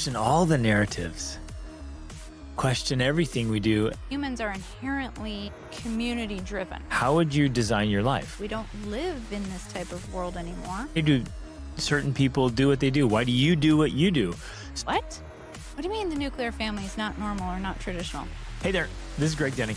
Question all the narratives. Question everything we do. Humans are inherently community driven. How would you design your life? We don't live in this type of world anymore. Why do certain people do what they do? Why do you do what you do? What? What do you mean the nuclear family is not normal or not traditional? Hey there, this is Greg Denning.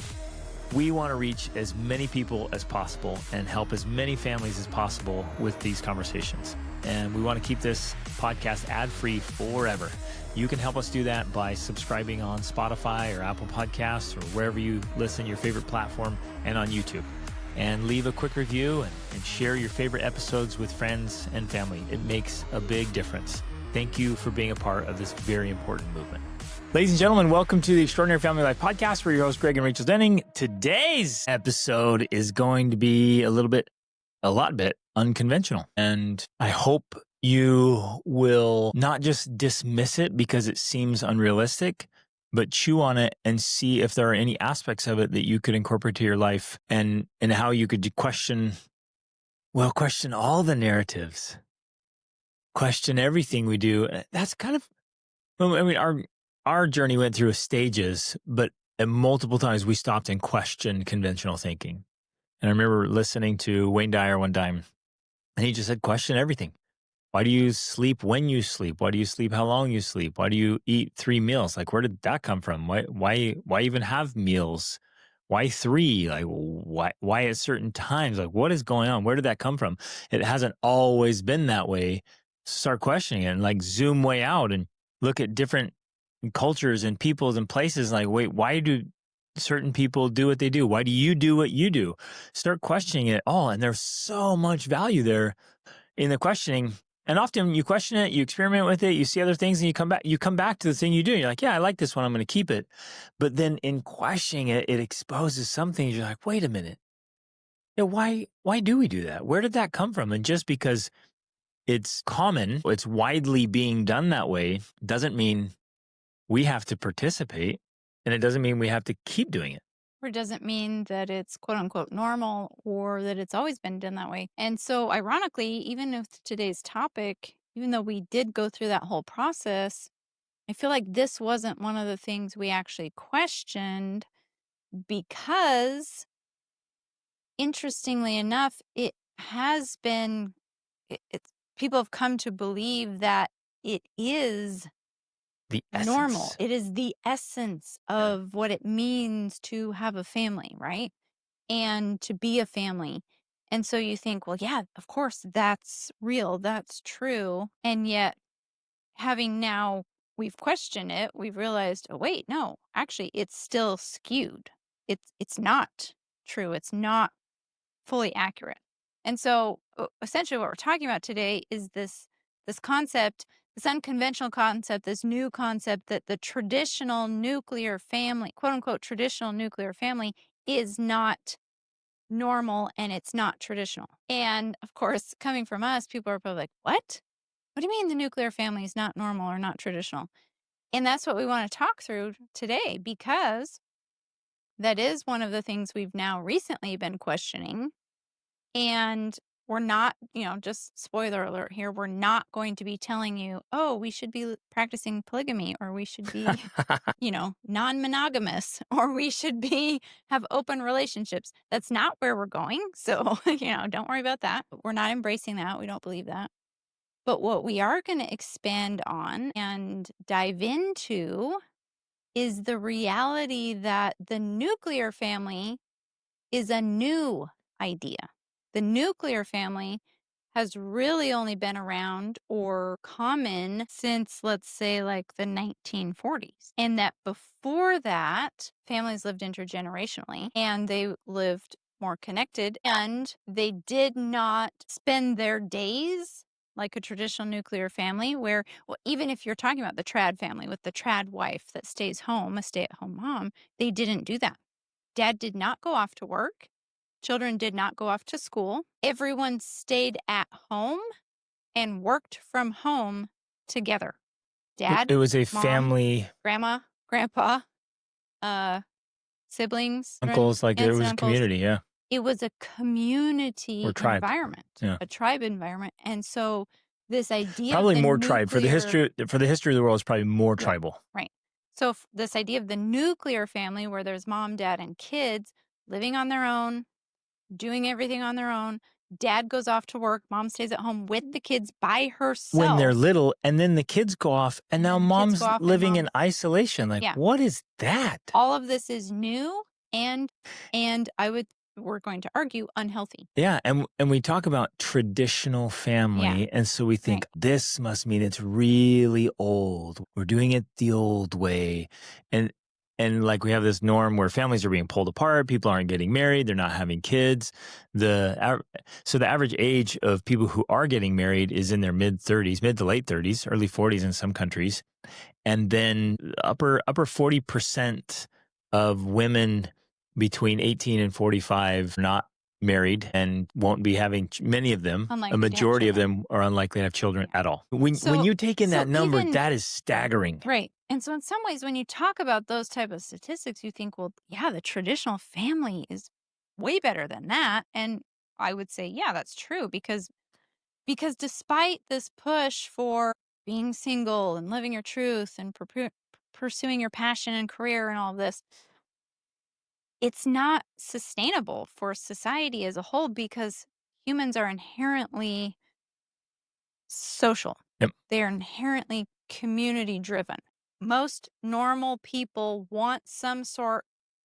We want to reach as many people as possible and help as many families as possible with these conversations. And we want to keep this podcast ad-free forever. You can help us do that by subscribing on Spotify or Apple Podcasts or wherever you listen, your favorite platform, and on YouTube. And leave a quick review and share your favorite episodes with friends and family. It makes a big difference. Thank you for being a part of this very important movement. Ladies and gentlemen, welcome to the Extraordinary Family Life Podcast. We're your hosts, Greg and Rachel Denning. Today's episode is going to be a lot bit unconventional. And I hope you will not just dismiss it because it seems unrealistic, but chew on it and see if there are any aspects of it that you could incorporate to your life and how you could question all the narratives, question everything we do. That's kind of, I mean, our journey went through stages, but at multiple times we stopped and questioned conventional thinking. And I remember listening to Wayne Dyer one time, and he just said, question everything. Why do you sleep when you sleep? Why do you sleep how long you sleep? Why do you eat 3 meals? Like, where did that come from? Why even have meals? Why 3? Like, why at certain times? Like, what is going on? Where did that come from? It hasn't always been that way. Start questioning it and like zoom way out and look at different cultures and peoples and places. Like, wait, why do certain people do what they do? Why do you do what you do? Start questioning it all. And there's so much value there in the questioning. And often you question it, you experiment with it, you see other things, and you come back to the thing you do. And you're like, yeah, I like this one. I'm going to keep it. But then in questioning it, it exposes some things. You're like, wait a minute. Yeah, why do we do that? Where did that come from? And just because it's common, it's widely being done that way, doesn't mean we have to participate. And it doesn't mean we have to keep doing it. Or doesn't mean that it's quote unquote normal or that it's always been done that way. And so ironically, even with today's topic, even though we did go through that whole process, I feel like this wasn't one of the things we actually questioned because interestingly enough, it has been, people have come to believe that it is The essence. normal. It is the essence of what it means to have a family, right? And to be a family. And so you think, well, yeah, of course, that's real. That's true. And yet, we've questioned it, we've realized, oh, wait, no, actually, it's still skewed. It's not true. It's not fully accurate. And so essentially what we're talking about today is this concept, this unconventional concept, this new concept that the traditional nuclear family, quote unquote, traditional nuclear family is not normal and it's not traditional. And of course, coming from us, people are probably like, what? What do you mean the nuclear family is not normal or not traditional? And that's what we want to talk through today because that is one of the things we've now recently been questioning. And we're not, just spoiler alert here, we're not going to be telling you, oh, we should be practicing polygamy or we should be, non-monogamous or we should have open relationships. That's not where we're going. So, don't worry about that. We're not embracing that. We don't believe that. But what we are going to expand on and dive into is the reality that the nuclear family is a new idea. The nuclear family has really only been around or common since, let's say, like the 1940s. And that before that, families lived intergenerationally and they lived more connected and they did not spend their days like a traditional nuclear family where, well, even if you're talking about the trad family with the trad wife that stays home, a stay-at-home mom, they didn't do that. Dad did not go off to work. Children did not go off to school. Everyone stayed at home and worked from home together. Dad, It was a mom, family, grandma, grandpa, siblings, uncles, like aunts it was and a uncles. community. Yeah. It was a community Or tribe. environment, Yeah. a tribe environment. And so this idea of Probably the more tribe for the history of the world is probably more tribal. Right. So this idea of the nuclear family where there's mom, dad, and kids living on their own, doing everything on their own. Dad goes off to work. Mom stays at home with the kids by herself. When they're little, and then the kids go off, and now mom's living in isolation. Like, what is that? All of this is new, and we're going to argue unhealthy. Yeah, and we talk about traditional family, and so we think this must mean it's really old. We're doing it the old way, and like we have this norm where families are being pulled apart, people aren't getting married, they're not having kids. So the average age of people who are getting married is in their mid to late 30s, early 40s in some countries, and then upper 40% of women between 18 and 45 are not married and won't be having, many of them, a majority of them are unlikely to have children at all. When you take in that number, that is staggering. Right. And so in some ways, when you talk about those type of statistics, you think, well, yeah, the traditional family is way better than that. And I would say, yeah, that's true because despite this push for being single and living your truth and pursuing your passion and career and all of this, it's not sustainable for society as a whole because humans are inherently social. Yep. They are inherently community driven. Most normal people want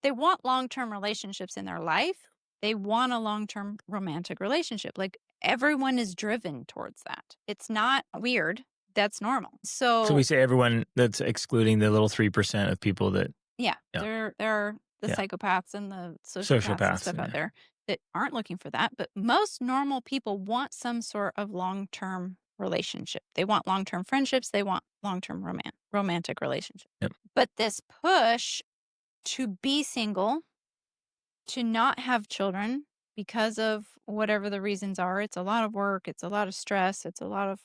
they want long-term relationships in their life. They want a long-term romantic relationship. Like everyone is driven towards that. It's not weird. That's normal. So we say everyone, that's excluding the little 3% of people that. Yeah. There are the psychopaths and the sociopaths and stuff out there that aren't looking for that. But most normal people want some sort of long-term relationship. They want long-term friendships. They want long-term romantic relationships. Yep. But this push to be single, to not have children because of whatever the reasons are, it's a lot of work, it's a lot of stress, it's a lot of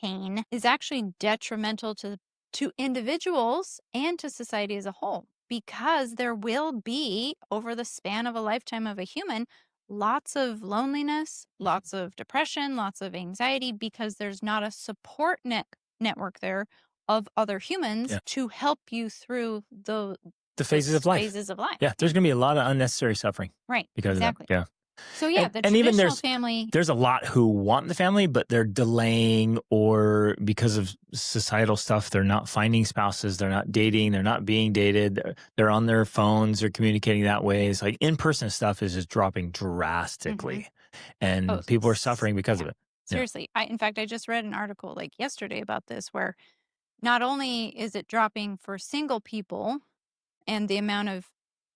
pain, is actually detrimental to individuals and to society as a whole. Because there will be, over the span of a lifetime of a human, lots of loneliness, lots of depression, lots of anxiety, because there's not a support network there of other humans to help you through the phases of life. Yeah, there's going to be a lot of unnecessary suffering. Right. Because exactly. of that. Yeah. So the traditional family. There's a lot who want the family, but they're delaying, or because of societal stuff, they're not finding spouses, they're not dating, they're not being dated, they're on their phones, they're communicating that way. It's like in-person stuff is just dropping drastically, and people are suffering because of it. Seriously. In fact, I just read an article like yesterday about this, where not only is it dropping for single people and the amount of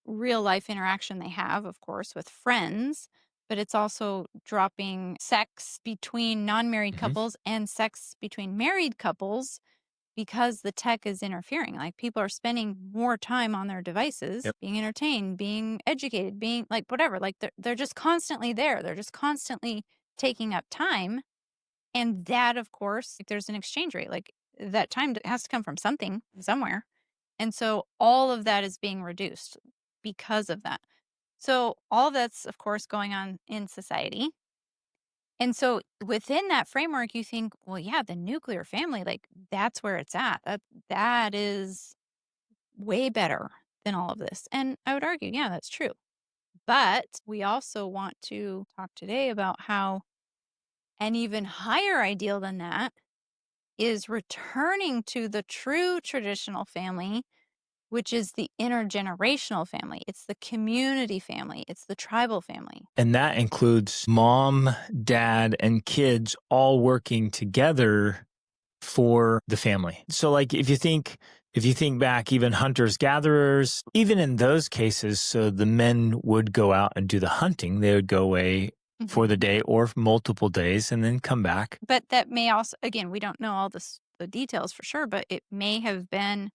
real life interaction they have, of course, with friends, but it's also dropping sex between non-married couples and sex between married couples because the tech is interfering. Like people are spending more time on their devices, being entertained, being educated, being like whatever. Like they're just constantly there. They're just constantly taking up time. And that, of course, like, there's an exchange rate. Like that time has to come from something, somewhere. And so all of that is being reduced because of that. So all of that's, of course, going on in society. And so within that framework, you think, well, yeah, the nuclear family, like that's where it's at. That is way better than all of this. And I would argue, yeah, that's true. But we also want to talk today about how an even higher ideal than that is returning to the true traditional family, which is the intergenerational family. It's the community family. It's the tribal family. And that includes mom, dad, and kids all working together for the family. So like if you think back, even hunters gatherers, even in those cases, so the men would go out and do the hunting. They would go away for the day or multiple days and then come back. But that may also, again, we don't know all the details for sure, but it may have been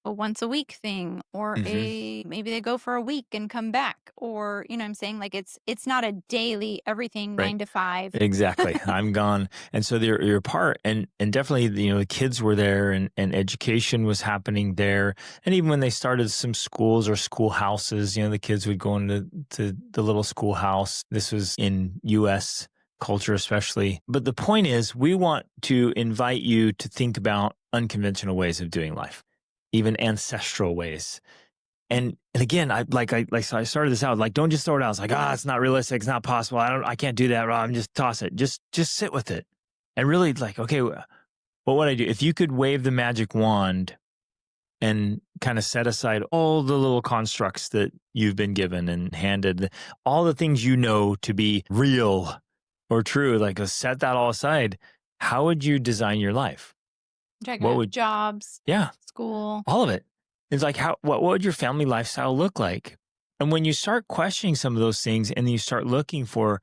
a once a week thing, or maybe they go for a week and come back, or you know what I'm saying, like it's not a daily everything 9 to 5. Exactly. I'm gone. And so you're apart, and definitely the kids were there, and education was happening there. And even when they started some schools or schoolhouses, the kids would go into the little schoolhouse. This was in US culture especially. But the point is, we want to invite you to think about unconventional ways of doing life, even ancestral ways. And again, I started this out, like, don't just throw it out. It's like, it's not realistic. It's not possible. I can't do that. I'm just toss it. Just sit with it. And really, like, okay, what would I do? If you could wave the magic wand and kind of set aside all the little constructs that you've been given and handed, all the things you know to be real or true, like, set that all aside, how would you design your life? What would jobs, school, all of it. It's like, what would your family lifestyle look like? And when you start questioning some of those things and you start looking for,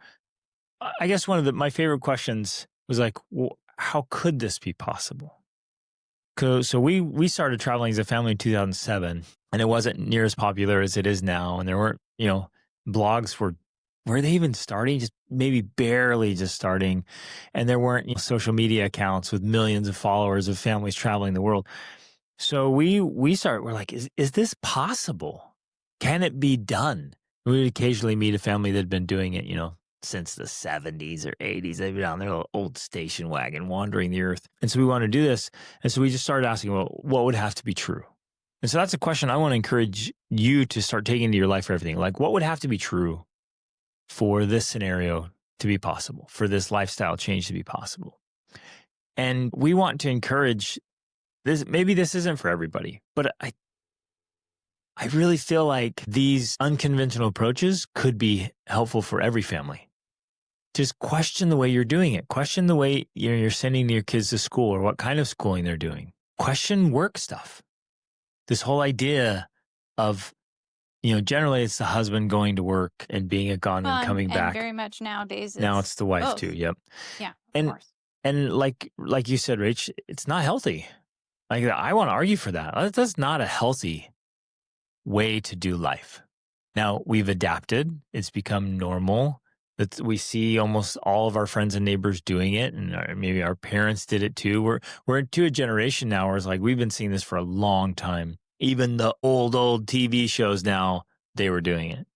I guess one of my favorite questions was like, well, how could this be possible? So we started traveling as a family in 2007, and it wasn't near as popular as it is now. And there weren't, blogs were they even starting? Just maybe barely just starting. And there weren't social media accounts with millions of followers of families traveling the world. So we're like, is this possible? Can it be done? We would occasionally meet a family that had been doing it, since the 70s or 80s. They've been on their little old station wagon wandering the earth. And so we want to do this. And so we just started asking, well, what would have to be true? And so that's a question I want to encourage you to start taking into your life for everything. Like, what would have to be true for this scenario to be possible, for this lifestyle change to be possible? And we want to encourage this. Maybe this isn't for everybody, but I really feel like these unconventional approaches could be helpful for every family. Just question the way you're doing it. Question the way you're sending your kids to school or what kind of schooling they're doing. Question work stuff. This whole idea of, generally it's the husband going to work and being gone and coming back. Very much nowadays. Now it's the wife both. too. Yep. Yeah, of course. And like you said, Rach, it's not healthy. Like, I want to argue for that. That's not a healthy way to do life. Now, we've adapted. It's become normal. We see almost all of our friends and neighbors doing it, and maybe our parents did it too. We're into a generation now where it's like we've been seeing this for a long time. Even the old TV shows now, they were doing it.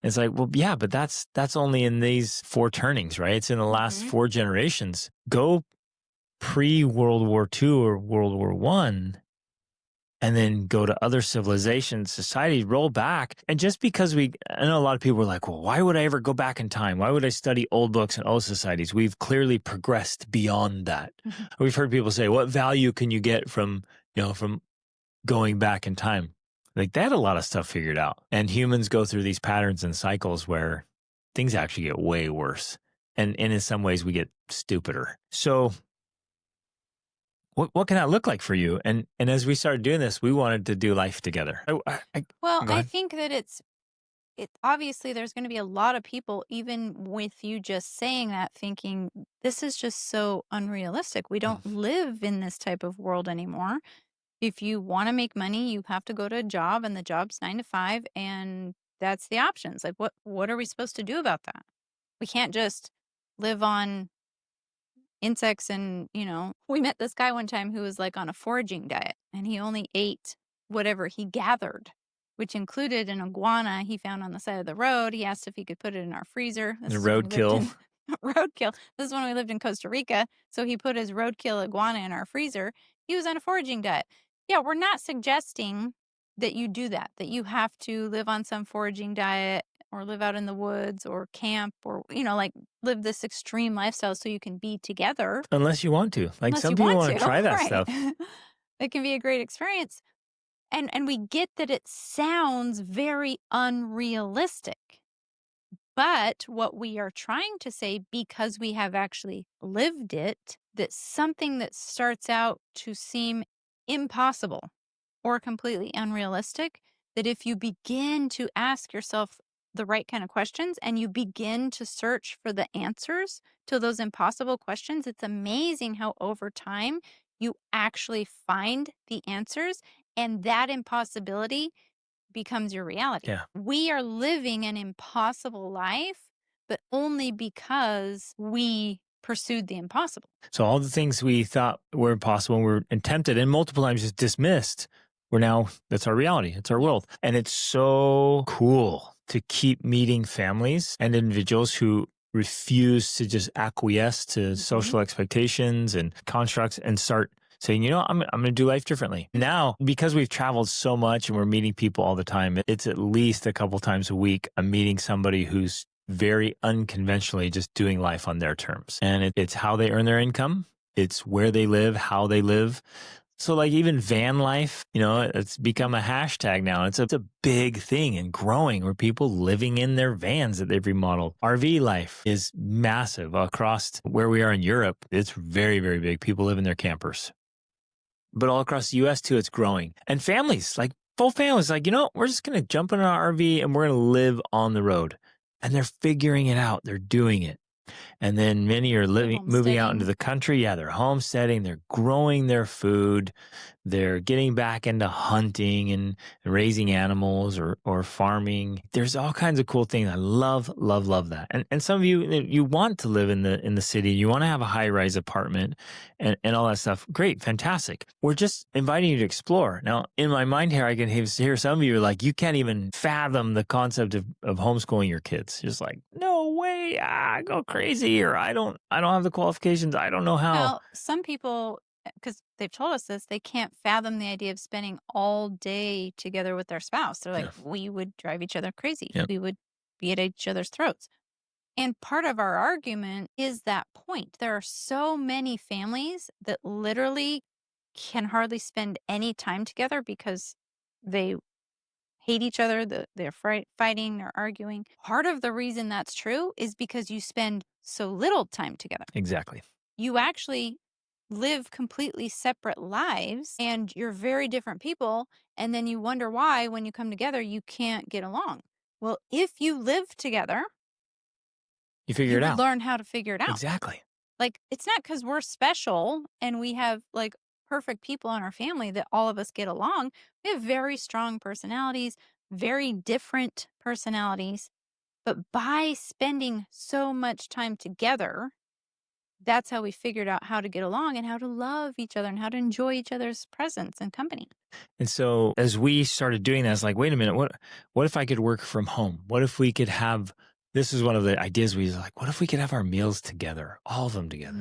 It's like, well, yeah, but that's only in these 4 turnings, right? It's in the last 4 generations. Go pre-World War II or World War I, and then go to other civilizations, society, roll back. And just because I know a lot of people are like, well, why would I ever go back in time? Why would I study old books and old societies? We've clearly progressed beyond that. Mm-hmm. We've heard people say, what value can you get from going back in time? Like, they had a lot of stuff figured out. And humans go through these patterns and cycles where things actually get way worse. And in some ways we get stupider. So what can that look like for you? And as we started doing this, we wanted to do life together. I think that it obviously there's going to be a lot of people, even with you just saying that, thinking this is just so unrealistic. We don't live in this type of world anymore. If you want to make money, you have to go to a job, and the job's 9 to 5, and that's the options. Like, what are we supposed to do about that? We can't just live on insects. And we met this guy one time who was like on a foraging diet, and he only ate whatever he gathered, which included an iguana he found on the side of the road. He asked if he could put it in our freezer. Roadkill. Roadkill. This is when we lived in Costa Rica. So he put his roadkill iguana in our freezer. He was on a foraging diet. Yeah, we're not suggesting that you do that you have to live on some foraging diet or live out in the woods or camp or, like, live this extreme lifestyle so you can be together. Unless you want to. Like, some people want to try that stuff. It can be a great experience. And we get that it sounds very unrealistic. But what we are trying to say, because we have actually lived it, that something that starts out to seem impossible or completely unrealistic, that if you begin to ask yourself the right kind of questions and you begin to search for the answers to those impossible questions, it's amazing how over time you actually find the answers, and that impossibility becomes your reality. Yeah. We are living an impossible life, but only because we pursued the impossible. So all the things we thought were impossible and were attempted and multiple times just dismissed, that's our reality. It's our world. And it's so cool to keep meeting families and individuals who refuse to just acquiesce to social expectations and constructs and start saying, I'm going to do life differently. Now, because we've traveled so much and we're meeting people all the time, it's at least a couple times a week I'm meeting somebody who's very unconventionally just doing life on their terms. And it's how they earn their income. It's where they live, how they live. So like even van life, it's become a hashtag now. It's a big thing and growing where people living in their vans that they've remodeled. RV life is massive across where we are in Europe. It's very, very big. People live in their campers. But all across the US too, it's growing. And families, like full families, like, we're just going to jump in our RV and we're going to live on the road. And they're figuring it out. They're doing it. And then many are moving out into the country. Yeah, they're homesteading. They're growing their food. They're getting back into hunting and raising animals or farming. There's all kinds of cool things. I love, love, love that. And some of you want to live in the city. You want to have a high-rise apartment and all that stuff. Great, fantastic. We're just inviting you to explore. Now, in my mind here, I can hear some of you are like, you can't even fathom the concept of homeschooling your kids. Just like, no way, go crazy, or I don't have the qualifications. I don't know how. Well, some people, because they've told us this, they can't fathom the idea of spending all day together with their spouse. They're like, we would drive each other crazy. Yeah. We would be at each other's throats. And part of our argument is that point. There are so many families that literally can hardly spend any time together because they hate each other, they're fighting, they're arguing. Part of the reason that's true is because you spend so little time together. Exactly. You actually live completely separate lives and you're very different people. And then you wonder why, when you come together, you can't get along. Well, if you live together, you would out. learn how to figure it out. Exactly. Like, it's not because we're special and we have like perfect people in our family that all of us get along. We have very strong personalities, very different personalities. But by spending so much time together, that's how we figured out how to get along and how to love each other and how to enjoy each other's presence and company. And so as we started doing that, it's like, wait a minute, what if I could work from home? What if we could have, this is one of the ideas we was like, what if we could have our meals together, all of them together?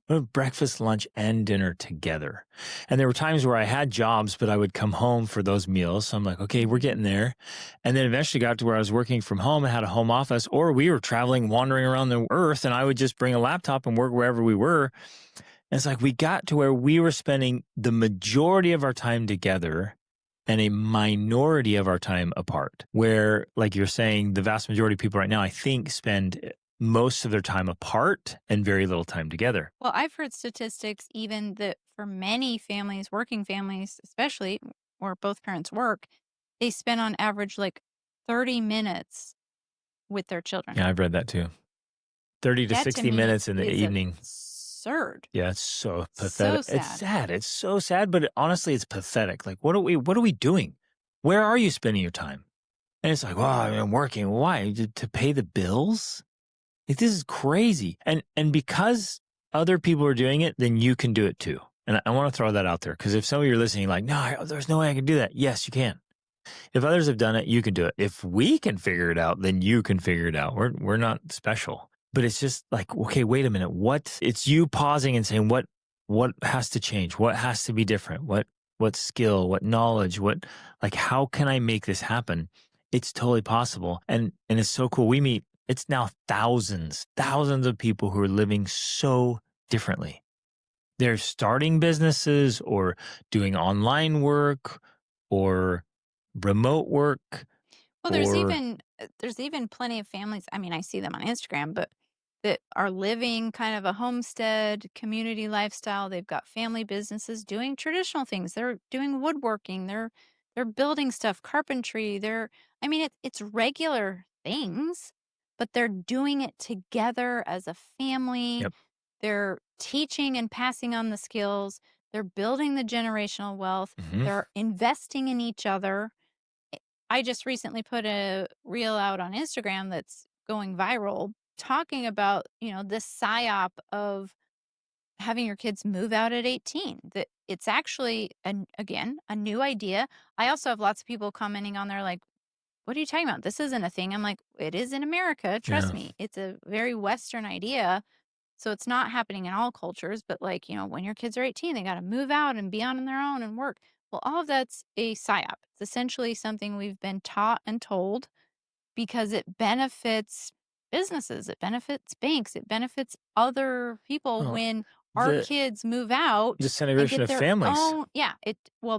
What if breakfast, lunch, and dinner together? And there were times where I had jobs, but I would come home for those meals. So I'm like, okay, we're getting there. And then eventually got to where I was working from home and had a home office, or we were traveling, wandering around the earth, and I would just bring a laptop and work wherever we were. And it's like we got to where we were spending the majority of our time together and a minority of our time apart. Where, like you're saying, the vast majority of people right now, I think, spend most of their time apart and very little time together. Well, I've heard statistics even that for many families, working families especially, where both parents work, they spend on average like 30 minutes with their children. Yeah, I've read that too. 30 to That 60 me minutes in the is evening. Absurd. Yeah, it's so pathetic. So sad. It's sad. It's so sad, but honestly, it's pathetic. Like, what are we doing? Where are you spending your time? And it's like, well, I'm working. Why? To pay the bills? Like, this is crazy. And because other people are doing it, then you can do it too. And I want to throw that out there, because if some of you are listening, like, no, there's no way I can do that. Yes, you can. If others have done it, you can do it. If we can figure it out, then you can figure it out. We're not special. But it's just like, okay, wait a minute. It's you pausing and saying, what has to change? What has to be different? What skill, what knowledge, how can I make this happen? It's totally possible. And it's so cool. It's now thousands of people who are living so differently. They're starting businesses or doing online work or remote work. Well, there's even plenty of families. I mean, I see them on Instagram, but that are living kind of a homestead community lifestyle. They've got family businesses doing traditional things. They're doing woodworking. They're building stuff, carpentry. I mean, it's regular things, but they're doing it together as a family. Yep. They're teaching and passing on the skills. They're building the generational wealth. They're investing in each other. I just recently put a reel out on Instagram that's going viral, talking about, this psyop of having your kids move out at 18. That it's actually, again, a new idea. I also have lots of people commenting on there like, what are you talking about? This isn't a thing. I'm like, it is in America. Trust Yeah. me. It's a very Western idea. So it's not happening in all cultures, but like, when your kids are 18, they got to move out and be on their own and work. Well, all of that's a psyop. It's essentially something we've been taught and told because it benefits businesses, it benefits banks, it benefits other people Well, when our the kids move out and disintegration get of their families. own. Yeah,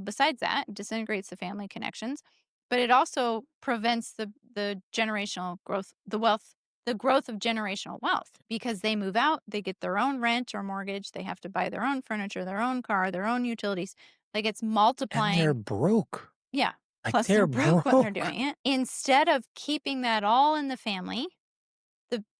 besides that, it disintegrates the family connections, but it also prevents the generational growth, the growth of generational wealth because they move out, they get their own rent or mortgage, they have to buy their own furniture, their own car, their own utilities. Like it's And they're multiplying. broke. Yeah. Like Plus they're they're broke when they're broke. doing it. Instead of keeping that all in the family,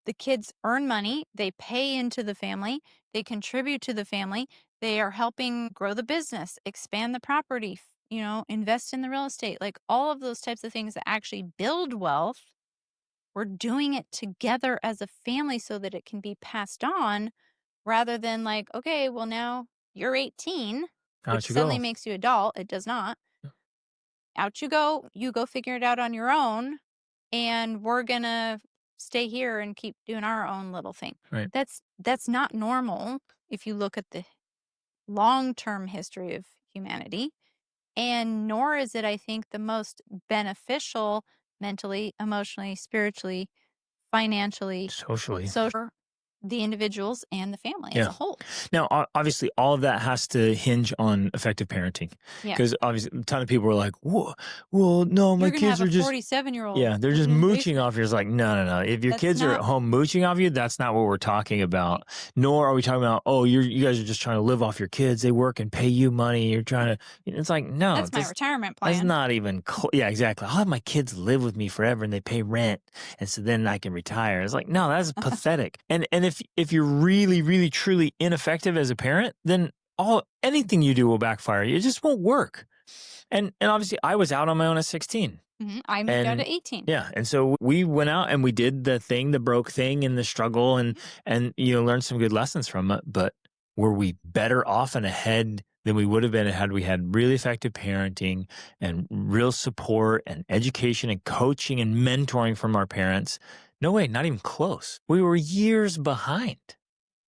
the kids earn money, they pay into the family, they contribute to the family, they are helping grow the business, expand the property, invest in the real estate, like all of those types of things that actually build wealth. We're doing it together as a family so that it can be passed on rather than like, okay, well, now you're 18, which Out you suddenly go. makes you adult. It does not. Out you go figure it out on your own, and we're going to stay here and keep doing our own little thing. Right. That's not normal if you look at the long-term history of humanity, and nor is it, I think, the most beneficial mentally, emotionally, spiritually, financially, Socially. social, the individuals and the family as Yeah. a whole. Now, obviously, all of that has to hinge on effective parenting Yeah. because obviously, a ton of people are like, "Whoa, well, no, my You're going to kids have a are just 47-year-old yeah, they're just living in the mooching basement. off you." It's like, no. If your That's kids are at not home mooching off you, that's not what we're talking about. right. Nor are we talking about, oh, you guys are just trying to live off your kids. They work and pay you money. You're trying to. It's like, no, That's my retirement that's plan. not even. Yeah, exactly. I'll have my kids live with me forever, and they pay rent, and so then I can retire. It's like, no, that's pathetic. And if you're really, really, truly ineffective as a parent, then anything you do will backfire. It just won't work. And obviously, I was out on my own at 16. I moved out And at 18. yeah, and so we went out and we did the broke thing and the struggle and learned some good lessons from it. But were we better off and ahead than we would have been had we had really effective parenting and real support and education and coaching and mentoring from our parents? No way, not even close. We were years behind.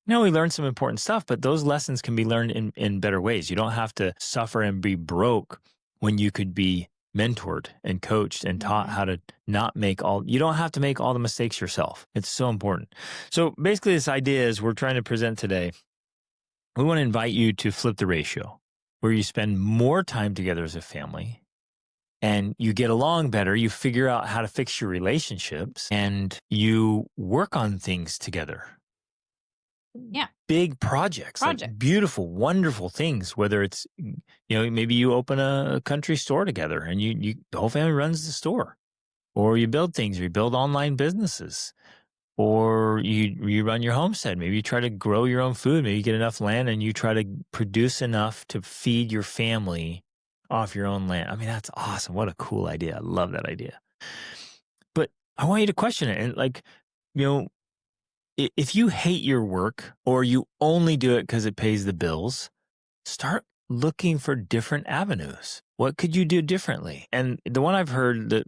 We learned some important stuff, but those lessons can be learned in better ways. You don't have to suffer and be broke when you could be mentored and coached and taught how to you don't have to make all the mistakes yourself. It's so important. So basically this idea is we're trying to present today. We want to invite you to flip the ratio where you spend more time together as a family and you get along better. You figure out how to fix your relationships and you work on things together. Yeah. Big projects, like beautiful, wonderful things, whether it's, maybe you open a country store together and the whole family runs the store, or you build things, or you build online businesses, or you run your homestead. Maybe you try to grow your own food. Maybe you get enough land and you try to produce enough to feed your family off your own land. I mean, that's awesome. What a cool idea. I love that idea. But I want you to question it. And if you hate your work or you only do it because it pays the bills, start looking for different avenues. What could you do differently? And the one I've heard,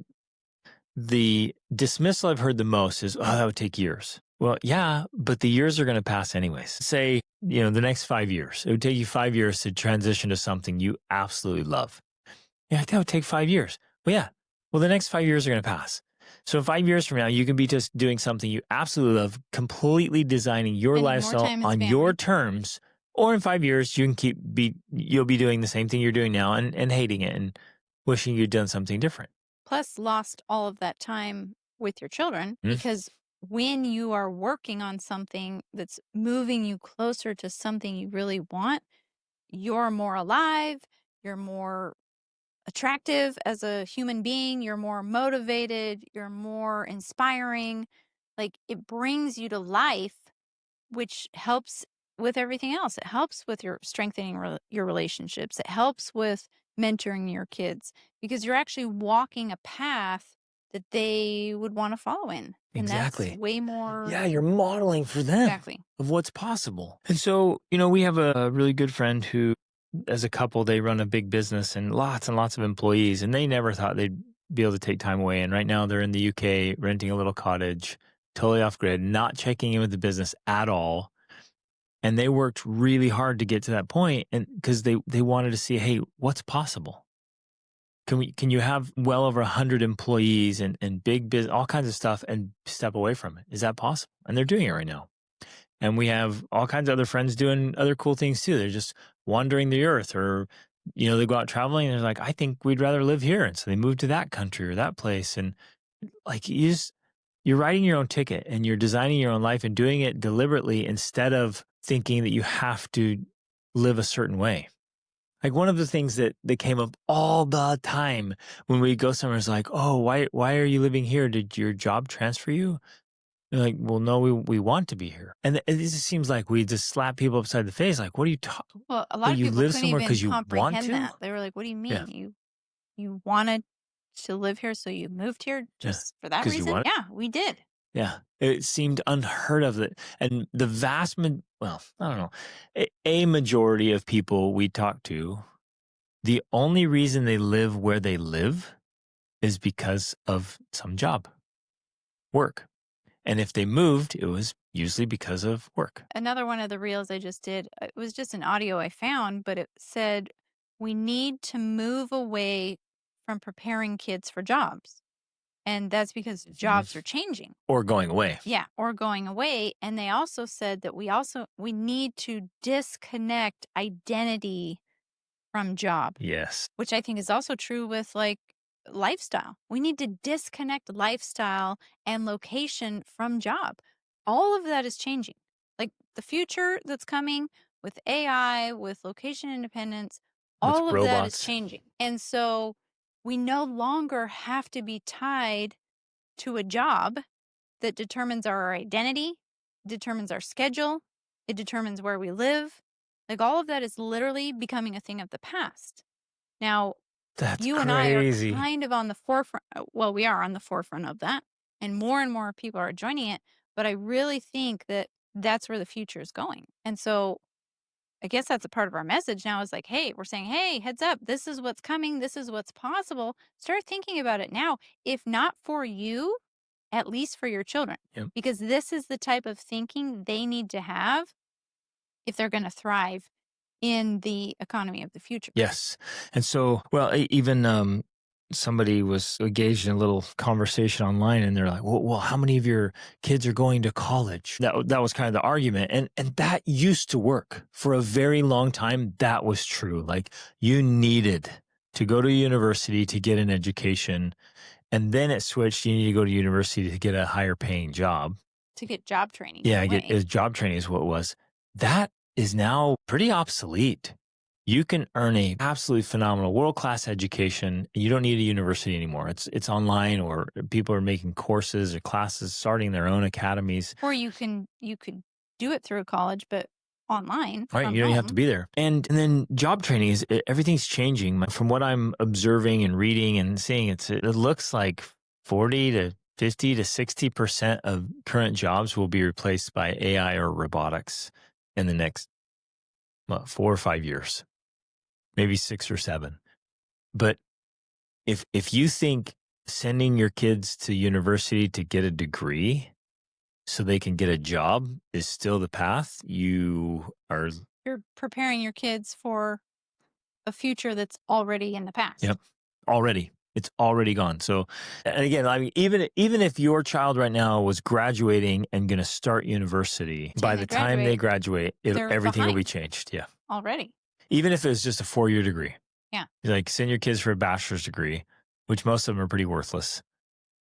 the dismissal I've heard the most is, oh, that would take years. Well, yeah, but the years are going to pass anyways. Say, the next 5 years. It would take you 5 years to transition to something you absolutely love. Yeah, that would take 5 years. Well, yeah. Well, the next 5 years are going to pass. So 5 years from now, you can be just doing something you absolutely love, completely designing your lifestyle on your terms. Or in 5 years, you'll be doing the same thing you're doing now and hating it and wishing you'd done something different. Plus lost all of that time with your children because when you are working on something that's moving you closer to something you really want, you're more alive, you're more attractive as a human being, you're more motivated, you're more inspiring. Like it brings you to life, which helps with everything else. It helps with your strengthening your relationships. It helps with mentoring your kids because you're actually walking a path that they would want to follow in. And Exactly. that's way more. Yeah, you're modeling for them of what's possible. And so, we have a really good friend who, as a couple, they run a big business and lots of employees, and they never thought they'd be able to take time away. And right now they're in the UK renting a little cottage, totally off grid, not checking in with the business at all. And they worked really hard to get to that point, and because they wanted to see, hey, what's possible? Can you have well over 100 employees and big business, all kinds of stuff, and step away from it? Is that possible? And they're doing it right now. And we have all kinds of other friends doing other cool things too. They're just wandering the earth, or they go out traveling and they're like, I think we'd rather live here. And so they move to that country or that place. And like you're writing your own ticket and you're designing your own life and doing it deliberately instead of thinking that you have to live a certain way. Like one of the things that came up all the time when we go somewhere is like, oh, why are you living here? Did your job transfer you? They're like, well, no, we want to be here. And it just seems like we just slap people upside the face. Like, what are you talking? Well, a lot Well, of you people live couldn't somewhere even because you want comprehend to? that. They were like, "What do you Yeah. mean? You wanted to live here, so you moved here Yeah. just for that 'Cause you reason?" want it? Yeah, we did. Yeah. It seemed unheard of that. And the well, I don't know, a majority of people we talk to, the only reason they live where they live is because of some job, work. And if they moved, it was usually because of work. Another one of the reels I just did, it was just an audio I found, but it said, "We need to move away from preparing kids for jobs." And that's because jobs are changing. Or going away. Yeah, or going away. And they also said that we need to disconnect identity from job, Yes. which I think is also true with like lifestyle. We need to disconnect lifestyle and location from job. All of that is changing. Like the future that's coming with AI, with location independence, With all of that is robots. changing. And so we no longer have to be tied to a job that determines our identity, determines our schedule, it determines where we live. Like all of that is literally becoming a thing of the past. Now, That's you and I are crazy. kind of on the forefront. Well, we are on the forefront of that, and more people are joining it. But I really think that that's where the future is going. And so I guess that's a part of our message now is like, hey, we're saying, hey, heads up, this is what's coming, this is what's possible. Start thinking about it now. If not for you, at least for your children, Yep. because this is the type of thinking they need to have if they're going to thrive in the economy of the future. Yes. And so, well, even somebody was engaged in a little conversation online, and they're like, well, how many of your kids are going to college? That was kind of the argument. And that used to work for a very long time. That was true. Like you needed to go to university to get an education. And then it switched. You need to go to university to get a higher paying job. To get job training. Yeah, job training is what it was. That is now pretty obsolete. You can earn a absolutely phenomenal world-class education. You don't need a university anymore. It's online, or people are making courses or classes, starting their own academies. Or you could do it through a college, but online. Right, you don't even have to be there. And then job training everything's changing. From what I'm observing and reading and seeing, it looks like 40 to 50 to 60% of current jobs will be replaced by AI or robotics in the next 4 or 5 years, maybe 6 or 7. But if you think sending your kids to university to get a degree so they can get a job is still the path, you're preparing your kids for a future that's already in the past. Yep. Already. It's already gone. So, and again, I mean, even if your child right now was graduating and going to start university, by the time they graduate, everything will be changed. Yeah. Already. Even if it's just a 4-year degree. Yeah. Like send your kids for a bachelor's degree, which most of them are pretty worthless.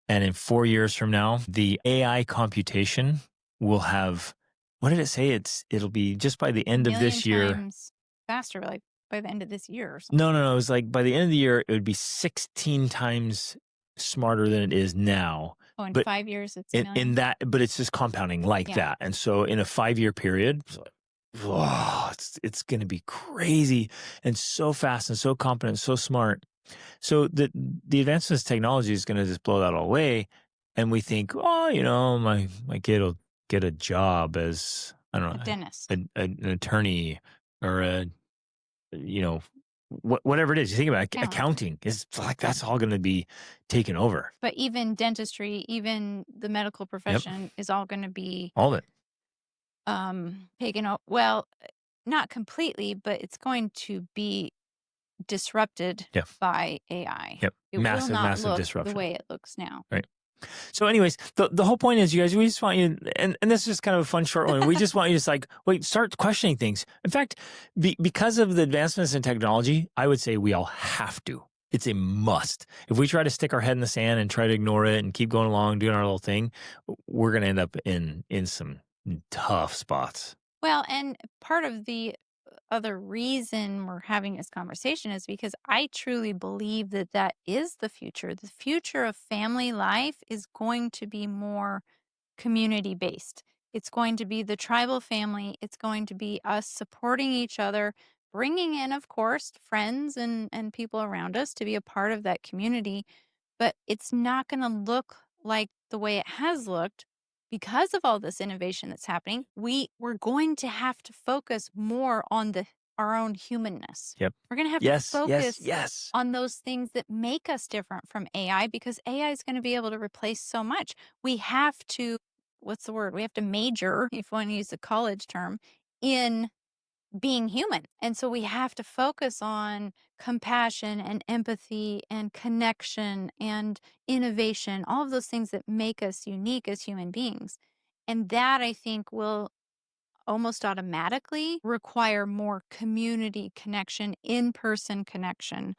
And in 4 years from now, the AI computation will have, what did it say? It'll be just by the end of this year. Times faster, like by the end of this year or something. No. It was like by the end of the year, it would be 16 times smarter than it is now. Oh, in 5 years, it's in that, but it's just compounding like that. And so in a 5-year period, it's going to be crazy and so fast and so competent, so smart. So the advancements in technology is going to just blow that all away. And we think, my kid will get a job as, I don't know, a dentist, an attorney, or whatever it is. You think about it, Talent. accounting is like that's all going to be taken over. But even dentistry, even the medical profession is all going to be All of it. taken over. Well, not completely, but it's going to be disrupted Yeah. by AI. Yep. It will Massive, not massive look disruption. the way it looks now. Right. So anyways, the whole point is, you guys, we just want you, and this is just kind of a fun short one. We just want you to like, wait, start questioning things. In fact, because of the advancements in technology, I would say we all have to. It's a must. If we try to stick our head in the sand and try to ignore it and keep going along, doing our little thing, we're going to end up in some tough spots. Well, and part of the other reason we're having this conversation is because I truly believe that that is the future. The future of family life is going to be more community based. It's going to be the tribal family. It's going to be us supporting each other, bringing in, of course, friends and people around us to be a part of that community. But it's not going to look like the way it has looked because of all this innovation that's happening. We're going to have to focus more on our own humanness. Yep. We're going to have to focus on those things that make us different from AI, because AI is going to be able to replace so much. We have to, what's the word? We have to major, if you want to use a college term, in being human. And so we have to focus on compassion and empathy and connection and innovation, all of those things that make us unique as human beings. And that, I think, will almost automatically require more community connection, in-person connection.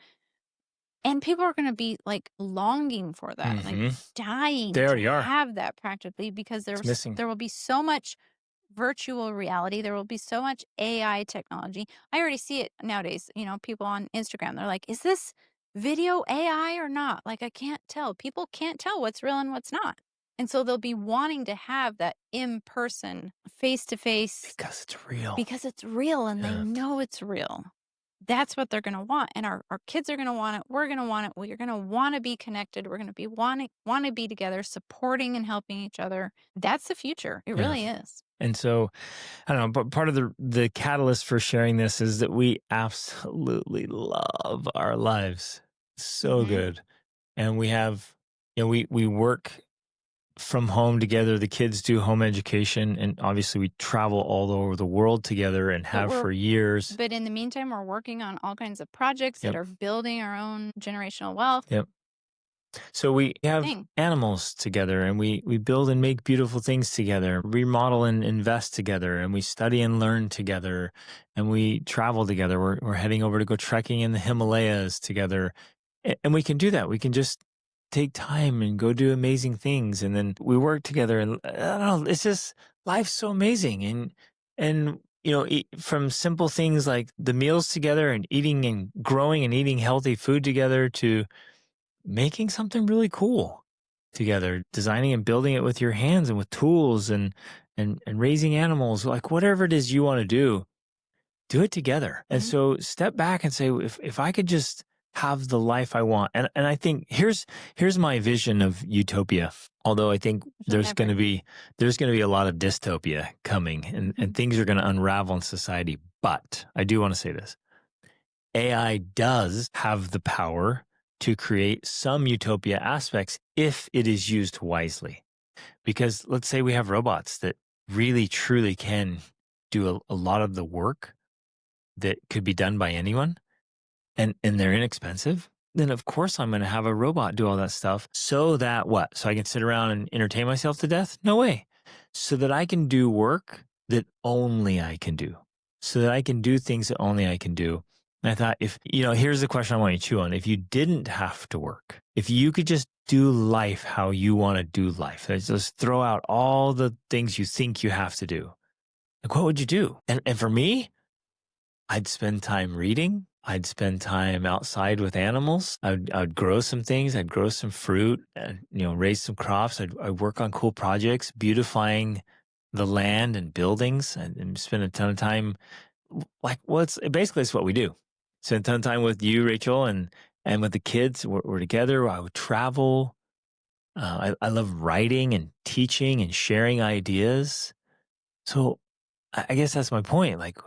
And people are going to be like longing for that, like dying They already to are. have that practically, because It's missing. there will be so much virtual reality. There will be so much AI technology. I already see it nowadays. People on Instagram, they're like, is this video AI or not? Like, I can't tell. People can't tell what's real and what's not. And so they'll be wanting to have that in-person, face-to-face. Because it's real. Because it's real and they know it's real. That's what they're going to want. And our kids are going to want it. We're going to want it. We're going to want to be connected. We're going to be want to be together, supporting and helping each other. That's the future. It really is. And so, I don't know, but part of the catalyst for sharing this is that we absolutely love our lives. So good. And we have, we work from home together. The kids do home education, and obviously we travel all over the world together and have for years. But in the meantime, we're working on all kinds of projects that are building our own generational wealth. So we have animals together, and we build and make beautiful things together, remodel and invest together, and we study and learn together, and we travel together. We're heading over to go trekking in the Himalayas together. And we can do that. We can just take time and go do amazing things. And then we work together, and I don't know, it's just, life's so amazing. And from simple things like the meals together and eating and growing and eating healthy food together to making something really cool together, designing and building it with your hands and with tools and raising animals, like whatever it is you want to do it together. And so step back and say, if I could just have the life I want. And I think here's my vision of utopia. Although I think there's going to be a lot of dystopia coming, and things are going to unravel in society. But I do want to say this. AI does have the power to create some utopia aspects if it is used wisely. Because let's say we have robots that really, truly can do a lot of the work that could be done by anyone, and they're inexpensive, then of course I'm going to have a robot do all that stuff so that what? So I can sit around and entertain myself to death? No way. So that I can do work that only I can do. So that I can do things that only I can do. And I thought, here's the question I want you to chew on. If you didn't have to work, if you could just do life how you want to do life, just throw out all the things you think you have to do, like what would you do? And for me, I'd spend time reading. I'd spend time outside with animals. I'd grow some things. I'd grow some fruit and, raise some crops. I'd work on cool projects, beautifying the land and buildings, and spend a ton of time. It's what we do. Spend a ton of time with you, Rachel, and with the kids. We're together. I would travel. I love writing and teaching and sharing ideas. So I guess that's my point. Like,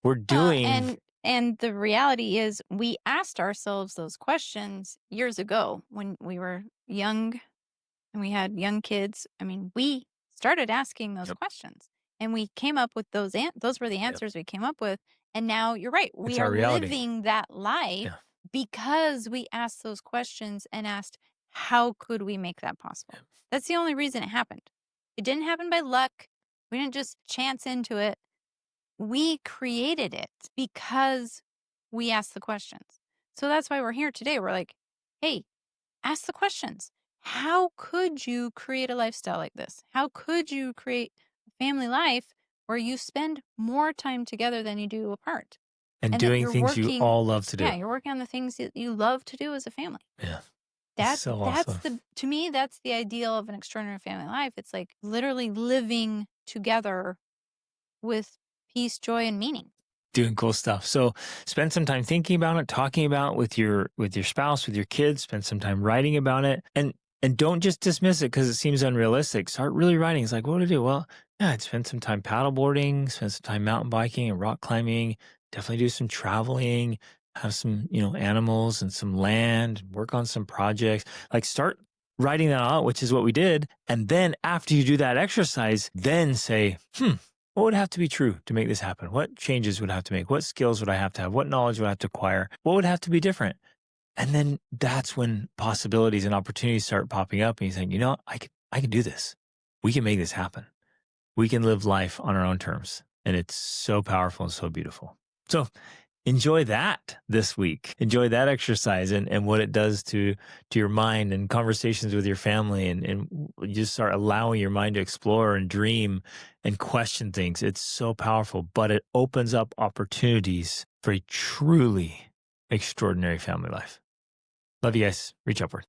we're doing. And the reality is, we asked ourselves those questions years ago when we were young and we had young kids. I mean, we started asking those Yep. questions and we came up with those were the Yep. answers we came up with. And now you're right. It's We our are reality. living that life Yeah. because we asked those questions and asked, how could we make that possible? That's the only reason it happened. It didn't happen by luck. We didn't just chance into it. We created it because we asked the questions. So that's why we're here today. We're like, hey, ask the questions. How could you create a lifestyle like this? How could you create a family life where you spend more time together than you do apart? And And that doing you're things you working, all love to do. yeah, you're working on the things that you love to do as a family. Yeah. That So that's awesome. to me, that's the ideal of an extraordinary family life. It's like literally living together with peace, joy, and meaning. Doing cool stuff. So spend some time thinking about it, talking about it with your spouse, with your kids, spend some time writing about it. And don't just dismiss it because it seems unrealistic. Start really writing. It's like, what to do? Well, yeah, I'd spend some time paddleboarding, spend some time mountain biking and rock climbing, definitely do some traveling, have some, animals and some land, work on some projects. Like start writing that out, which is what we did. And then after you do that exercise, then say, what would have to be true to make this happen? What changes would I have to make? What skills would I have to have? What knowledge would I have to acquire? What would have to be different? And then that's when possibilities and opportunities start popping up and you think, I can do this. We can make this happen. We can live life on our own terms. And it's so powerful and so beautiful. So enjoy that this week. Enjoy that exercise and what it does to your mind and conversations with your family. And you just start allowing your mind to explore and dream and question things. It's so powerful, but it opens up opportunities for a truly extraordinary family life. Love you guys. Reach upward.